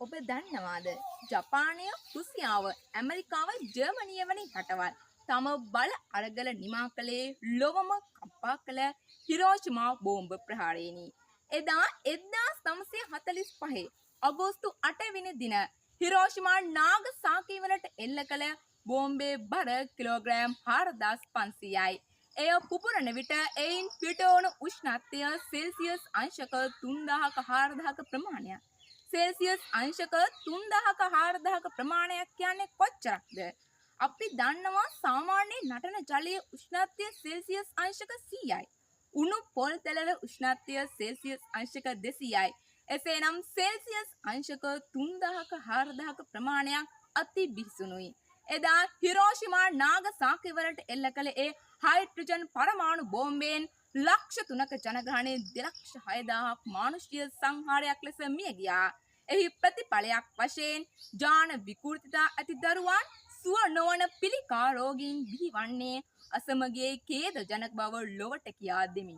ඔබ දන්නවාද ජපානය රුසියාව ඇමරිකාව ජර්මනිය වැනි රටවල් තම බල අරගල නිමා කළේ ලොවම කම්පා කළ හිරෝෂිමා බෝම්බ ප්‍රහාරයෙනි. එදා 1945 අගෝස්තු 8 වෙනි දින හිරෝෂිමා නාගසාකි වලට එල්ල කළ බෝම්බේ බර කිලෝග්‍රෑම් 4500යි. එය පුපුරන විට එයින් පිටවන උෂ්ණත්වය සෙල්සියස් අංශක 3000ක 4000ක ප්‍රමාණයක්. සෙල්සියස් අංශක 3000ක 4000ක ප්‍රමාණයක් කියන්නේ කොච්චරක්ද? අපි දන්නවා සාමාන්‍ය නටන ජලයේ උෂ්ණත්වය සෙල්සියස් අංශක 100යි. උණු පොල් තෙලල උෂ්ණත්වය සෙල්සියස් අංශක 200යි. එසේනම් සෙල්සියස් අංශක 3000ක 4000ක ප්‍රමාණයක් අති බිහිසුණුයි. එදා හිරෝෂිමා නාගසාකි වලට එල්ල කළ ඒ හයිඩ්‍රජන් පරමාණු බෝම්බයෙන් ලක්ෂ 3ක ජනගහනය 2,06,000ක් මානුෂීය සංහාරයක් ලෙස මිය ගියා. එහි ප්‍රතිඵලයක් වශයෙන් ජාන විකෘතිතා ඇති දරුවන් සුව නොවන පිළිකා රෝගීන් බිහිවන්නේ අසමගියේ ඛේදජනක බව ලොවට කියා දෙමි.